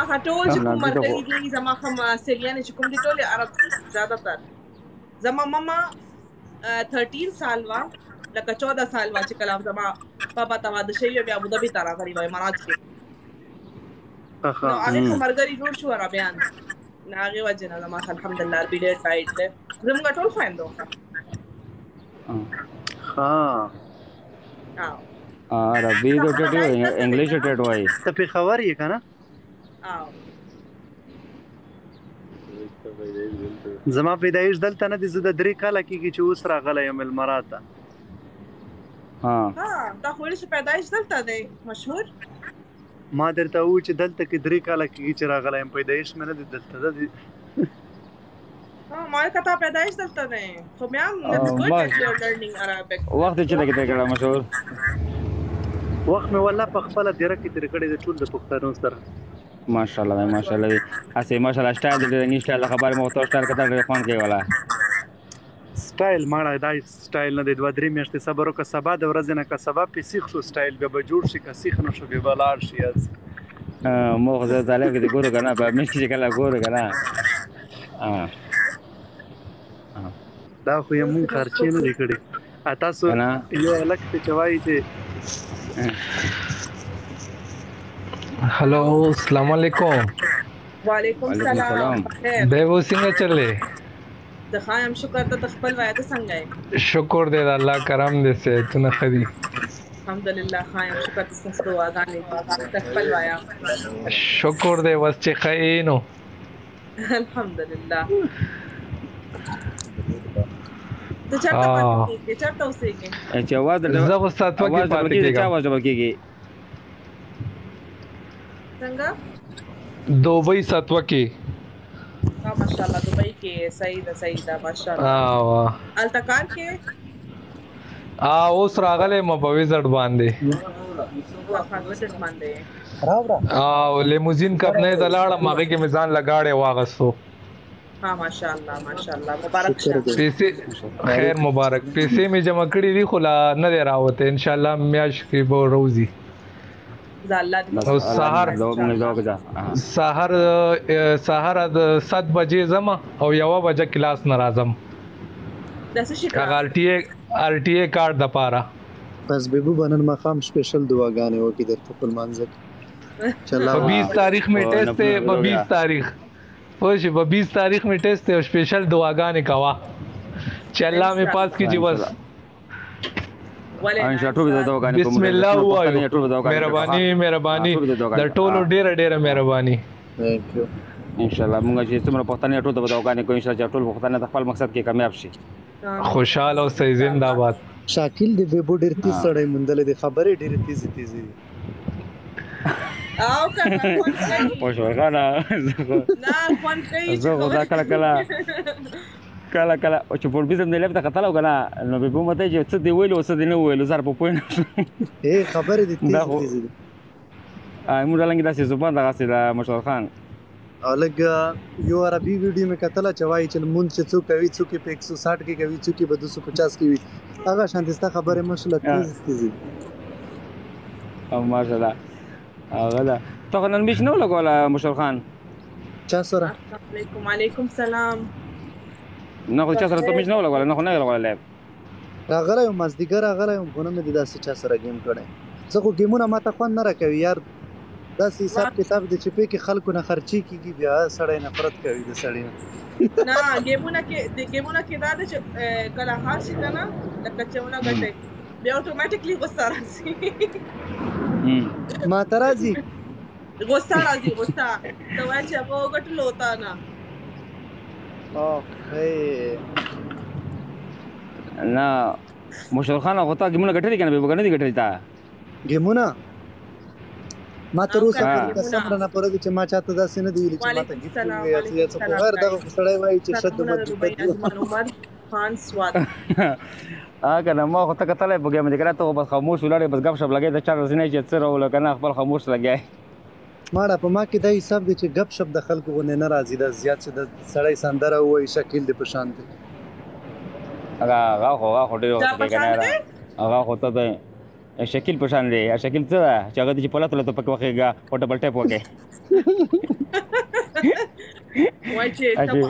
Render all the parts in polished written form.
هغه ټول چې کوم مرګري دي زما سیریان چې کوم دي ټول عرب دي زیاده تر زما ماما 13 سال وا لکه 14 سال وا چې کله زما پاپا ته واده شوی بیا ابو ظبي ته راغلی وای امارات کې نو هغه مرګري جوړ شو عربیان نه هغه وجه نه زما الحمدلله بیډ ټایټ ده زموږ ټول خويندو عربي ټټ انګلیش ټټ وای ته په خبر یې کنه زما پیدایش دلته نه دي زه د 3 کاله کېږي چې اوس راغلی یم المارات ته تا خو چې پیدایش دلته دی مشهور ما درته وویل چې دلته کې 3 کاله کېږي چې راغلی یم پیدایش مې نه دی دلته ده ما کته پیدایش دلته دی خو بیا هم it's good that you're learning Arabic وخت چې لګیته کړه مشهور وخت مې والله په خپله دیره کې تېر کړی د ټول د پښتنو سره ماشاءالله ماشاءالله هسې ماشاءالله سټایل د ډېرنګي سټایل د خبرې مو ورته سټایل کته ډېر خوند کوي والا سټایل ماړه دا سټایل نه دی 2-3 میاشتې صبر وکړه سبا د ورځې نه که سبا پې سیخ شو سټایل بیا به جوړ شي که سیخ نه شو بیا به لاړ شي مو خو زه طالب کې ګورو که نه په میاشت چې کله ګورو که نه دا خو یې مونږ خرچې نه دی کړې تاسو یو هلک ته چې وایي چې हेलो अस्सलाम वालेकुम वालेकुम सलाम बेबो څنګه चले د خایم شکر ته خپل وایته څنګه شکر دې الله کرم دې سه تنه خدي الحمدلله خایم شکر ته ستاسو واغانې خپل وایا شکر دې وس چې خاینو الحمدلله ته چاته اوسېږې چې आवाज زه خو ساتو کې پاتې کېږم आवाज وکړي څنګه دوبۍ ساتو کې ماشاءالله دوبۍ کې صحیح ده ماشاءالله التکار کې اوس راغله مبوزړ باندې لیموزین کرنے دلاړه ماګه کې میزان لگاړې واغستو ماشاءالله مبارک شه پیسې خیر مبارک پیسې می جمع کړې دي خو لا نه راوته ان شاء الله میاش کې به روزي او سحر د 7 بجې زما او 1 بجې کلاس نه راځم RTA کارت د پاره بس بیبو بنن مقام سپیشل دعاګانې وکړي د خپل منځک چلا 20 تاریخ می ټیسټ ہے 20 تاریخ پوه 20 تاریخ می ټیسټ ہے سپیشل دعاګانې کوا چې الله می پاس کیږي بس بسم الله وایو مهرباني د ټولو ډیره مهرباني ان شاء الله موږ چې څومره پښتني ټول د دعاګانې کوو ان شاء الله ټول پښتنه د خپل مقصد کې کامیاب شي خوشاله او صحیح زنده‌باد شاکل دی به ډیر تیز سړی مندل دی خبرې ډیر تیزی او کنه پښورغانا نه فون کوي زه خدا کله او چې په بيزم نه لپاره کتل او کنه نو به مته چې څه دی ویلو څه دی نه ویلو زار په پوینټ خبرې دي تیز موږ لنګ داسې زبان دغه سي د مشور خان الګ یو عربي ویډیو مې کتل چې وایي چې مونږ چې څوک کوي څوک په 160 کې کوي څوک په 250 کې وي هغه شانتستا خبره مشله تیز او ماشاءالله هغه دا ته نن بيش نو لګول مشور خان چا سره علیکم سلام نه خو چا سره ته بيش نو لګول نه خو نه لګول راغله یو مزدګر راغله یو خو نه مې داسې چا سره گیم کړي زه خو گیمونه ماته خوان نه راکوي یار داسې حساب کتاب د چپې کې خلکو نه خرچي کیږي بیا سړی نفرت کوي د سړی نه گیمونه کې دا چې کله هر شي کنه لکه چونه غټه بیا اتوماتیکلی غوسه راځي ما ترازی غوسه ته وایي چې هغه غټلو وتا نه نه مشور خان هغه ته گیمونه غټلې کنه به وګڼې دي غټلې تا گیمونه ما تر اوسه قسم نه پرې چې ما چاته داسې نه دی ویلي چې ما ته گیفټ یا څه غیر دغه سړی وایي چې شد عمر خان سواد کنه ما خو ته کتلې په ګیم دې کړه ته بس خاموش ولاړې بس غب شپ لګې د چار ورځې نه چې څه راول کنه خپل خاموش لګې ماړه په ما کې دا حساب دی چې غب شپ د خلکو غو نه راځي د زیات چې د سړی سندره وایي شکل دی په شان دی هغه ډېر وخت کې کنه هغه خو ته شکیل په شان دی شکیل څه ده چې هغه د چې پلته لته پکې وخېږه او ډبل ټیپ وکړې وای چې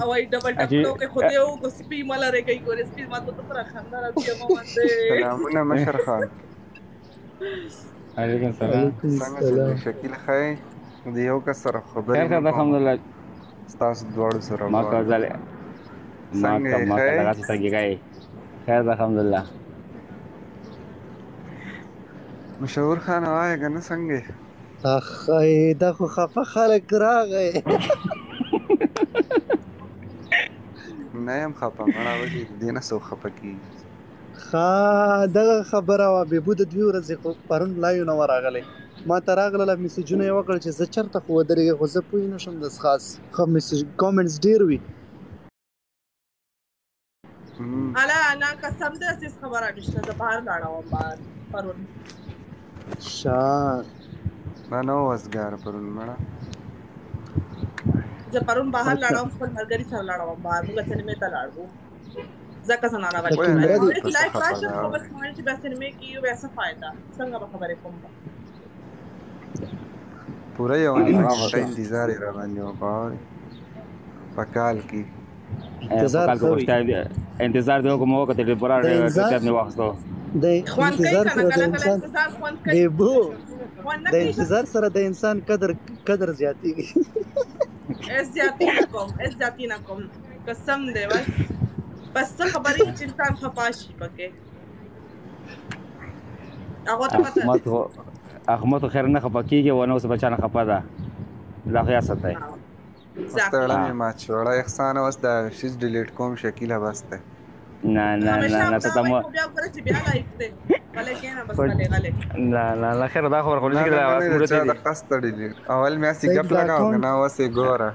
وای ډبل ټیپ وکړې خو دې او کو سپي ملاره کوي ګور سپي ماته ته پر خندا راځي مو باندې سلامونه مشر خان علیکم سلام څنګه شکیل خای د یو کس سره خبرې خیر الحمدلله تاسو دواړو سره ما کوزاله ما دغه څنګه کوي خیر الحمدلله مشهور خان وای کنه څنګه اخای دا خو خفه خلک راغی نه يم خپه مړه وږي دینه سو خپه کی دغه خبره وا به بود دوی ورځې خو پرون لایو نو راغلی ما ته راغله میسجونه یې وکړ چې زه چېرته خو ودرېږې خو زه پوه نه شم داس خاص ښه میسج کامنټس ډېر وي انا قسم دې اساس خبره نشته زه بهر لاړم بهر پرون شان ما نو وسګار پرون مړه زه پرون بهر لاړم خپل ملګري سره لاړم بهر موږ سینما ته لاړو ځکه سنانا وایي لایک راشه خو بس مې چې بس سینما کې یو ویسه فائدہ څنګه به خبرې کوم پورا یو نه انتظار را باندې وکړ پکال کی انتظار دی کوم وخت ته پورا ټیپ نه واخستو د انتظار سره د انسان بیبو د انتظار سره د انسان قدر زیاتیږي اس زیاتی نه کوم قسم دی وای بس خبرې چې انسان خپاشي پکې هغه ته احمد خیر نه خپه کیږي ونه اوس بچانه خپه ده لا خیاست دی ستړی ما چوړا احسان اوس دا شیز ډیلیټ کوم شکیله بسته نه ته تمو بیا غره چې بیا لایک دی ولې کنه بس غلې نه خیر دا خبر خو نه کیږي دا قصد ډیلیټ اول مې اسی ګپ لگاو نه واسه ګوره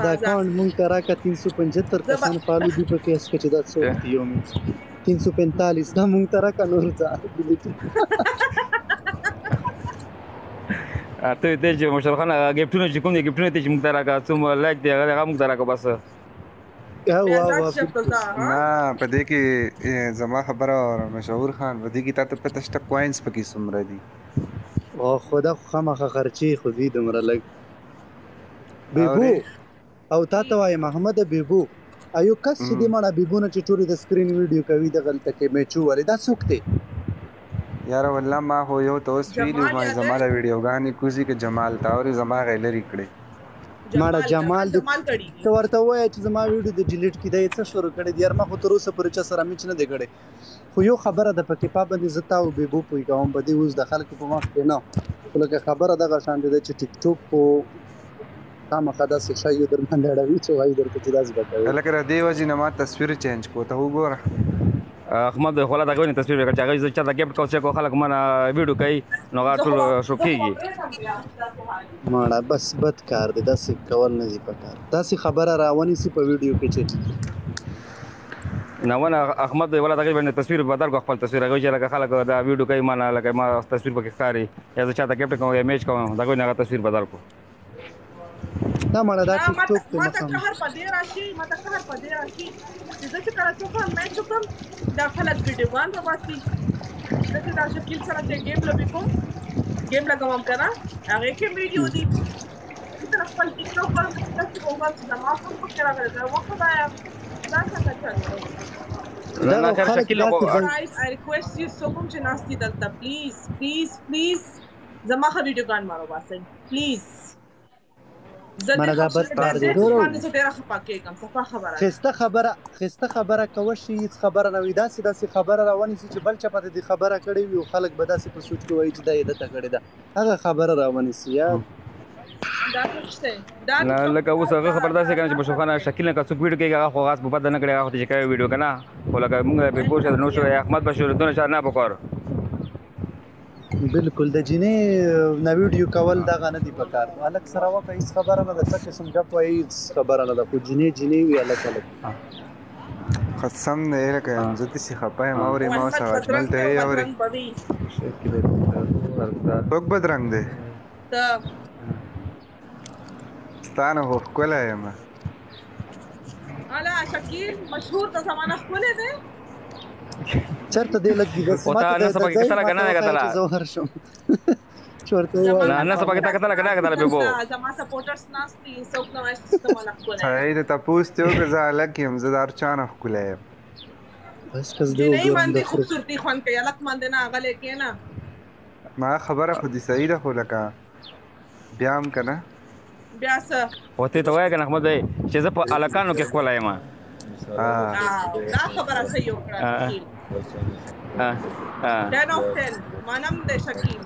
دا اکاونټ مونږ ته راکا 375 کسان فالو دی پکې اس کې دا څو یو 345 دا مونږ ته راکا نور ځه ته دې چې مشر خان ګفټونه چې کوم دي ګفټونه ته چې موږ ته راکا څوم لایک دی هغه موږ ته راکا بس نه په دې کې زما خبره مشهور خان په دې کې تاسو پته شته کوینز پکې څومره دي او خدا خامخه خرچي خو دې دمره لګ بیبو او تاسو وايي محمد بیبو ایو کس چې دې مړه بیبو نه چې ټوري د سکرین ویډیو کوي د غلطه کې میچو ولې دا څوک دی یار والله ما هو یو توس ویډیو ما زماله ویډیو غانې کوزي کې جمال تا او زما غیلری کړي ماړه جمال کړي ته ورته وای چې زما ویډیو د ډیلیټ کیدای څه شروع کړي یار ما خو تر اوسه پرې چا سره میچ نه دی کړي خو یو خبره د پکې پابندي زتا او بیبو پوي کوم په دې اوس د خلکو په مخ کې نه لکه خبره دغه شان دي چې ټیک ټاک کو خامخا داسې شی یو در باندې اړوي چې وایي درته چې داسې به کوي لکه را دې وجې نه ما تصویر چینج کو ته وګوره احمد خو لا دغه تصویر وکړ چې هغه چې دا ګیفټ کوڅه کو خلک مانه ویډیو کوي نو ټول شوکېږي ماړه بس بد کار دی داسې کول نه دی پکار داسې خبره راونی سي په ویډیو کې چې نو ونه احمد ولا دغه باندې تصویر بدل کو خپل تصویر هغه چې لکه خلک دا ویډیو کوي مانه لکه ما تصویر پکې ښکاري یا چې دا ګیفټ کوم امیج کوم دغه نه تصویر بدل کو دا مړه دا ټیک ټاک ته ما ته هر پدې راشي چې زه چې کله څوک مې چوکم دا خلک ویډیوګان راوځي چې دا شکل سره چې گیم لګوم کنه هغه کې ویډیو دي چې خپل ټیک ټاک پر تاسو کوم څه ما کوم فکر راغلی دا وخت دا څنګه چلو دا شکل I request you so much ناستی دلته پلیز زما ویډیوګان مارو واسه پلیز مړه دا بد کار دی ګورو خسته خبره کوي شي هیڅ خبره نه وي داسې خبره راونی چې بل چا پته دی خبره کړي وي خلک به داسې په سوچ کې وایي چې دا یې دته کړي دا هغه خبره راونی سي یار دا څه نه لکه اوس هغه خبر داسې کنه چې بشوخانه شکل نه کڅو ویډیو کې هغه خو غاس په بد نه کړي هغه چې کوي ویډیو کنه خو لکه موږ به پوښتنه نو شو احمد بشیر دونه چار نه پکور بالکل د جینې نو ویډیو کول دغه نه دی پکار الک سره وکه هیڅ خبره نه ده څه سم غپ وایي هیڅ خبره نه ده خو جینې وی الک قسم نه لکه زه دې خپای ما اوري ما سره اجمل ته اوري توک بدرنګ دی ته ستانه هو کوله ما الا شکیل مشهور د زمانہ خپل دی چرته دی لګي بس او تا نه سبا کې کتل کنه کتل زوهر شم چورته نه سبا کې کتل کنه کتل به بو زما سپورټرز ناشتي څوک نو استعمال کوله هاي ته تاسو ته که زه الګ یم زه دار چانه خولای بس کس دی نه باندې خوبصورتي خوان کوي الک باندې نه غلې کینا ما خبره خو دې صحیح ده خو لکه بیا هم کنه بیا څه وته ته وای کنه احمد بھائی چې زه په الکانو کې خولای ما دا خبره صحیح وکړه 10 of 10 مانم دې شکیل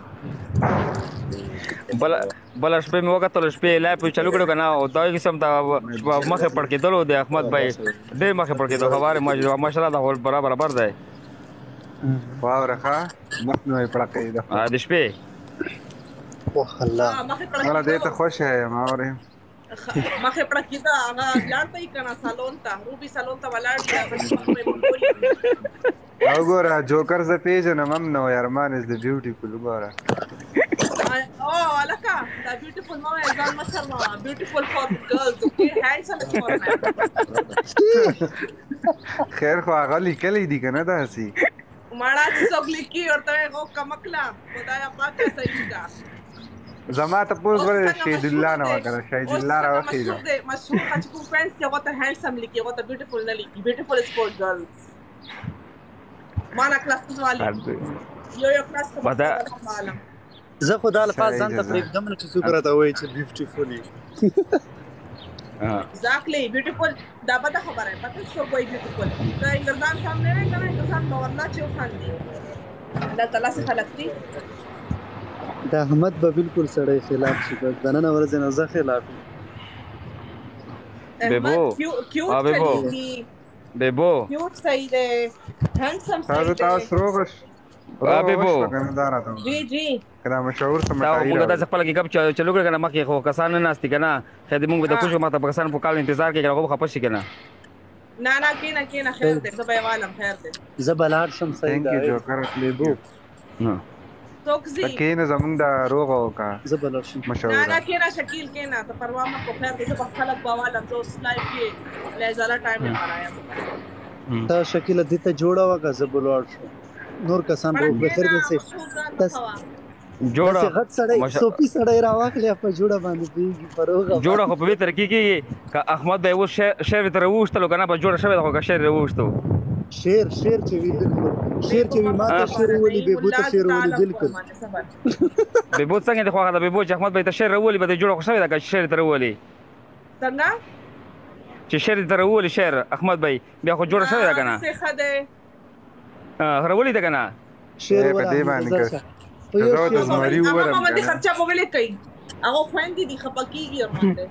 بل شپې مې وکړل شپې لایف چالو کړو کنه او دا قسم ته مخه پړ کېدلو د احمد بھائی ډېر مخه پړ کېدو خبره ماشاءالله دا ول برابر دی واو راخه مخ نو پړ کېدو د شپې اوه الله ولا دې ته خوش ہے ما اورې مخه پړ کېدا هغه لاړ ته کنه سالون ته روبي سالون ته ولاړ دی او ګوره جوکر ز پیج نه مم نو یار مان از د بیوټیفل ګوره Oh, Alaka, the beautiful mama is on my mama. Beautiful for girls, okay? Handsome is for men. خیر خو هغه لیکلی دي کنه داسي ماړه څوک لیکي او ته هو کمکلا خدایا پاک صحیح کا زما ته پوز ور شهید الله نه وکړه شهید الله راوخی دا مشهور چې کوم فرانس یو ته هانډسم لیکي او ته بیوټیفل نه لیکي بیوټیفل از فور ګرلز مانا کلاس والی یو کلاس په عالم زه خو دا الفاظ ځان ته پرېږدم نه چې څوک راته وایي چې بیوټیفولي exactly beautiful دا بده خبره ہے پتہ څوک وایي بیوټیفل دا انګرزان سامنے نه کنه انګرزان باورنا چې وخاندي دا تعالی څخه لګتي دا احمد به بالکل سړی خلاف شي د نن ورځ نه زه خلاف بيبو بيبو کیوټ صحیح ده هانسم صحیح ده تاسو روغش بيبو جی جی کله مشهور سم دا موږ د خپل کې کب چلو کنه مخې خو کسان نه ناستي کنه خدای موږ د کوشش ماته کسان په کال انتظار کې راغو خپش کنه نه کینا خیر ده زبې عالم خیر ده زبلار شم صحیح ده جوکر لیبو توکزي کینه زمونږ د روغ او کا زبلار شم مشهور نه کینا شکیل کینا ته پروا مت کو خیر ده په خلک باوالم تو لایف کې لزاله ټایم نه مرایا تا شکیل د ته جوړا وکا زبلار شو نور کسان په بخیر دي سي جوړه غټ سړی سوپی سړی راوخلې په جوړه باندې پیږي پروغه جوړه خو په وتر کې ک احمد به و شعر تر وښتلو کنه په جوړه شوی دا شعر وښتو شعر چې وی بالکل شعر چې وی ماته شعر ولي به بوته شعر ولي بالکل به بوت څنګه د خو هغه به بوت احمد به ته شعر ولي به جوړه خو شوی دا شعر تر ولي څنګه چې شعر تر ولي شعر احمد به بیا خو جوړه شوی دا کنه څه خده هرولي دا کنه شعر په دې باندې هغه ماما دي خرچه په ویلې کوي هغه خويندې دي خپکیږي ورته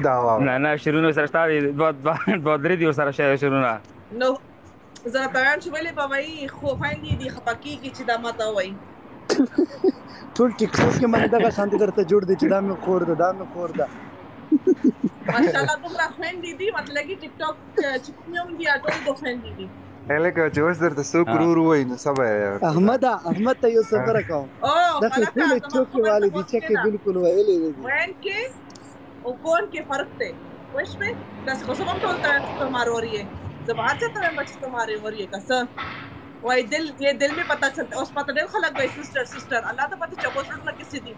دا واو نه شروع سره ستاري دوه درې دی سره شروع نه نو زه ته وایم چې ویلې په وای خو خويندې دي خپکیږي چې دا ماته وای ټول ټیک ټاک کې باندې دا شانتي درته جوړ دي چې دا مې خور ده ماشاءالله دومره خويندې دي مطلب کې ټیک ټاک چې کوم دي ټول د خويندې دي الکه چې اوس درته څوک ورور وای نو سبا احمد ته یو خبره کوم دا ټول ټوکی والي دي چې بالکل وایلې دي وین کې او کون کې فرق ته وښ په تاسو خو سم ټول تمہارو رہی ہے زبان سے تو بچ تمہارے ہو رہی ہے کسا وای دل میں پتہ چلتا اس پتہ دل خلق گئی سسٹر اللہ ته پتہ چوکوټ نه کسی دي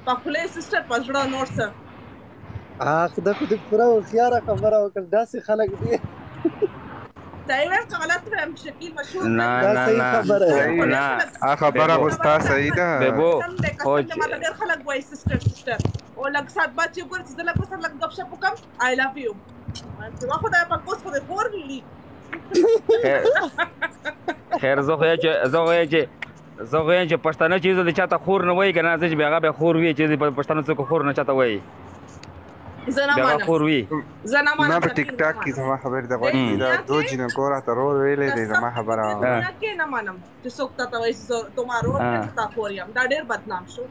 پخله سسٹر پزړه نور څه دا خو دې پورا خيار خبره وکړ داسې خلک دي تایوان غلط ویم شکیل مشهور نه خبره غوستا صحیح ده بيبو او چې ماته ډېر خلک وای سسٹر او لږ سات بعد چې ګور چې زه لږ سره لږ غب شپ وکم آی لاف یو چې واخو دا په کوس خو دې خور ویلي خیر زه خو چې پښتانه چې زه چاته خور نه وای کنه زه به هغه به خور وی چې پښتانه څوک خور نه چاته وای زنه خور وی ما په ټیک ټاک کې زما خبر ده غوړي دا دوه جن کورا ته رول ویلې دي زما خبره نه کې نه مانم چې څوک ته وای تمہارو ته خوریم دا ډېر بدنام شو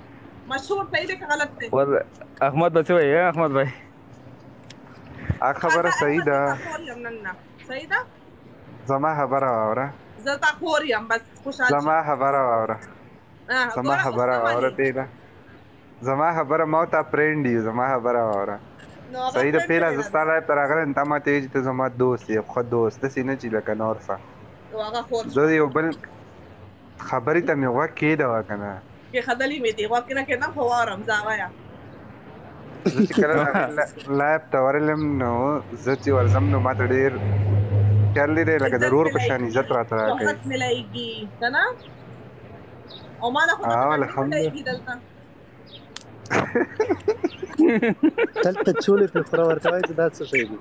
مشهور ته دې غلط دی احمد بچو یې احمد بھائی خبره صحیح ده صحیح ده زما خبره اوره زه تا خوریم بس خوشاله زما خبره اوره دی زما خبره مو ته فرند دی زما خبره اوره صحیح ده پیلا زستاله تر هغه ته ما ته چې زما دوست یې خو دوست سینه چې لکه نور څه هغه خور زه یو بل خبرې ته مې غوږ کېده کنه کې خدلی مې دی واکه نه کنه خو وارم زاوایا زه چې کله لایب ته ورلم نو زه چې ورځم نو ماته ډېر خیال دی لکه د رور په شان عزت راته راکوي وخت ملایږي کنه او ما له خو ملایږي دلته دلته چولې په خورا ورکوي چې دا څه شي دي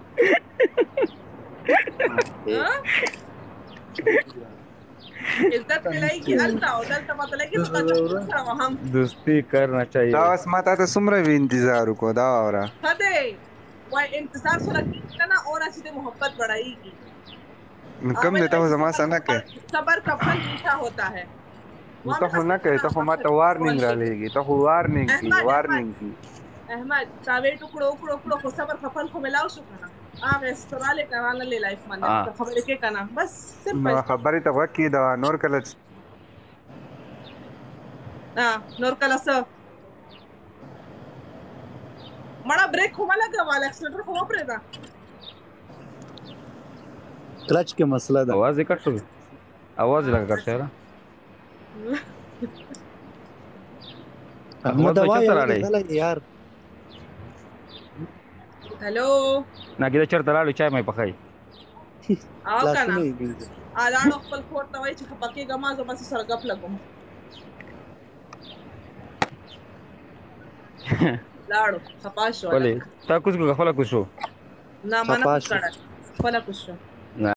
عزت ملایږي دلته او دلته ماته لګي چې تاسو هم دوستی کرنا चाहिए دا اوس ما ته څومره وی انتظار وکړو دا اورا هده وای انتظار سره کنه اور اسی د محبت بڑھائیږي کم دیتا ہوں زما سنا کہ صبر کا پھل میٹھا ہوتا ہے تو خو نه کوي ته خو ماته وارنینګ را لېږي ته خو وارنینګ کی احمد تاوی ټوکړو خو صبر کا پھل خو ملاو شو کنه هغه استراله کرانه لې لایف باندې خبرې کې کنه بس نو خبرې ته وکی دا نور کله نور کله څه مړه بریک خو لګا والا اکسلریټر خو پرې دا کلچ کې مسله ده आवाज کټ شو आवाज لگا کټ شو احمد وای یار هالو نا کېده چرته لاړو چای مې پخای او کنه الاړو خپل کور ته وای چې خپکه غما زما سره غپ لګم لاړو خپاشو ولې تا کوڅ کو خپل کوڅو نه مانه کړه خپل کوڅو